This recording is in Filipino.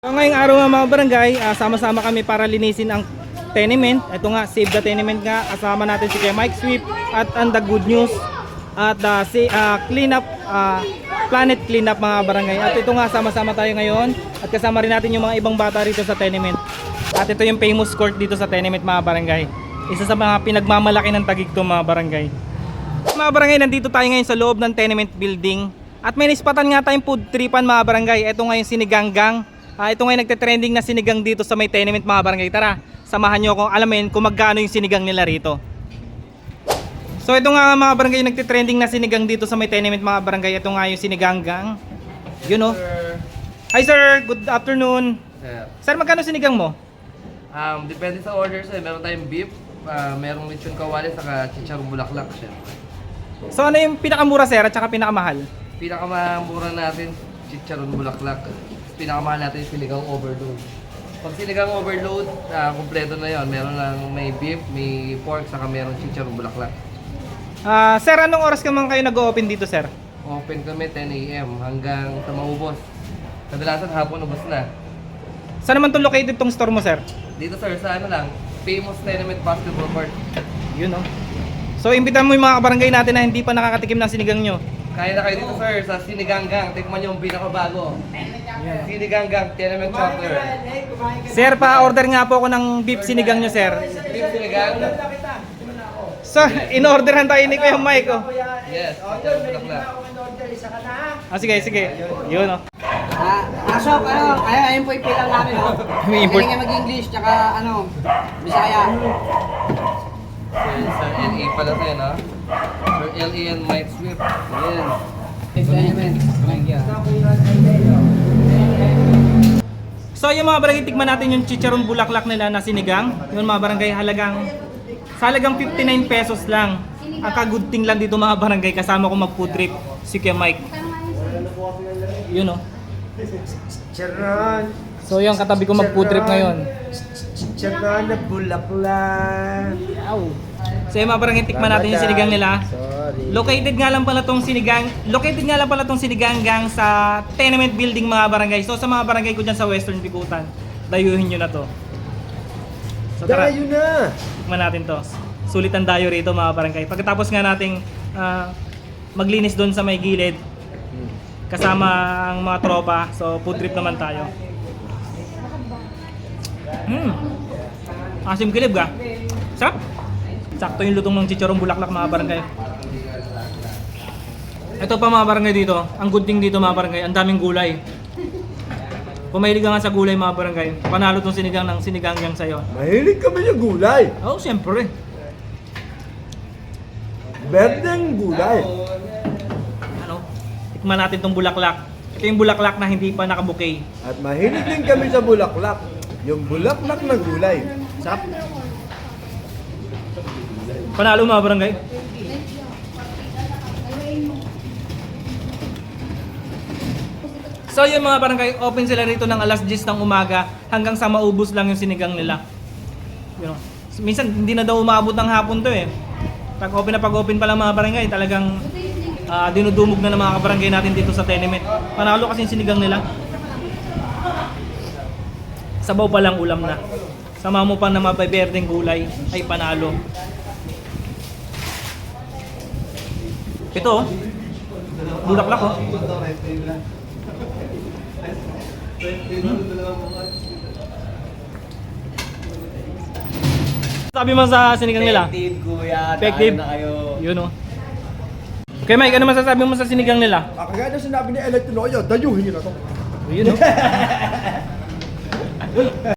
So, ngayong araw mga barangay, sama-sama kami para linisin ang tenement. Ito nga, Save the Tenement nga. Kasama natin si Kuya Mike Sweep at ang The Good News at clean up, planet clean up mga barangay. At ito nga, sama-sama tayo ngayon at kasama rin natin yung mga ibang bata rito sa tenement. At ito yung famous court dito sa tenement mga barangay. Isa sa mga pinagmamalaki ng Taguig to mga barangay. Mga barangay, nandito tayo ngayon sa loob ng tenement building. At may nispatan nga tayong food tripan mga barangay. Ito nga yung siniganggang. Ito nga yung nagte-trending na sinigang dito sa may tenement mga barangay. Tara, samahan nyo akong alamin kung magkano yung sinigang nila rito. So ito nga mga barangay yung nagte-trending na sinigang dito sa may tenement mga barangay. Ito nga yung siniganggang. Yun o. Hi sir, good afternoon. Sir, magkano sinigang mo? Depende sa order sir. Meron tayong beef, merong lechon kawali, saka chicharong bulaklak syempre. So ano yung pinakamura sir at saka pinakamahal? Pinakamura natin, chicharong bulaklak. Pinakamahal natin yung sinigang overload. Pag sinigang overload, kompleto na yon. Meron lang may beef, may pork, saka meron chicharong bulaklak. Sir, anong oras ka man kayo nag-open dito sir? Open kami 10 AM hanggang sa maubos. Kadalasan hapon ubos na. Saan naman to located tong store mo sir? Dito sir, sa ano lang, famous tenement basketball court. Yun o. So imbitan mo yung mga kabarangay natin na hindi pa nakakatikim ng sinigang nyo. Kaya na kayo dito sir, sa Siniganggang. Tikman nyo yung pinakabago. Siniganggang, tenement chopper. Sir, pa-order nga po ako ng beef sinigang nyo sir. Beef sinigang. So, in-orderan tayo ni Kuya Mike oh. Yes, chicharong bulaklak. Sige, sige. Yun o. Aso, ayun po yung pilang namin, no? May import. Galing mag-English, tsaka Bisaya. Sa LA pala tayo, no? Sir LA and Mike Swift. Ayan. So yung mga barangay, tikman natin yung chicharon bulaklak nila na sinigang. Yung mga barangay, sa halagang 59 pesos lang. Ang kagudting lang dito mga barangay, kasama ko mag-food trip si Kuya Mike. Yun o. Charon, So yung katabi ko mag-food trip ngayon. charon na bulaklak. So yung mga barangay, tikman natin yung sinigang nila. Located nga lang pala tong siniganggang sa tenement building mga barangay. So sa mga barangay ko dyan sa Western Bikutan, dayuhin nyo na to. So tara, Dayo na! tikman natin to. Sulit ang dayo rito mga barangay. Pagkatapos nga nating maglinis doon sa may gilid, kasama ang mga tropa, so food trip naman tayo. Asim kilib ka? Sarap? Sakto yung lutong ng chicharong bulaklak mga barangay. Ito pa mga barangay dito, ang good thing dito mga barangay, ang daming gulay. Kung mahilig ka nga sa gulay mga barangay, panalo tong sinigang ng siniganggang sa'yo. Mahilig kami sa gulay. Oh, siyempre. Berdeng gulay. Ano? Tikman natin tong bulaklak. Ito yung bulaklak na hindi pa nakabouquet. At mahilig din kami sa bulaklak. Yung bulaklak na gulay. Sap. Panalo mga barangay. So yung mga barangay, open sila rito ng alas 10 ng umaga hanggang sa maubos lang yung sinigang nila. You know, minsan hindi na daw umabot ng hapon to eh. Pag-open pa lang mga barangay, talagang dinudumog na ng mga kabarangay natin dito sa tenement. Panalo kasi yung sinigang nila. Sabaw pa lang ulam na. Sama mo pa na mabiberdeng gulay, ay panalo. Ito oh. Bulaklak oh. Sabi mo sa sinigang nila? Effective, kuya. Effective. Tayo na kayo. Yun oh. Okay Mike, ano masasabi mo sa sinigang nila? Kagaya na sinabi ni Electronoyo, dayuhin nyo na to. Yun oh.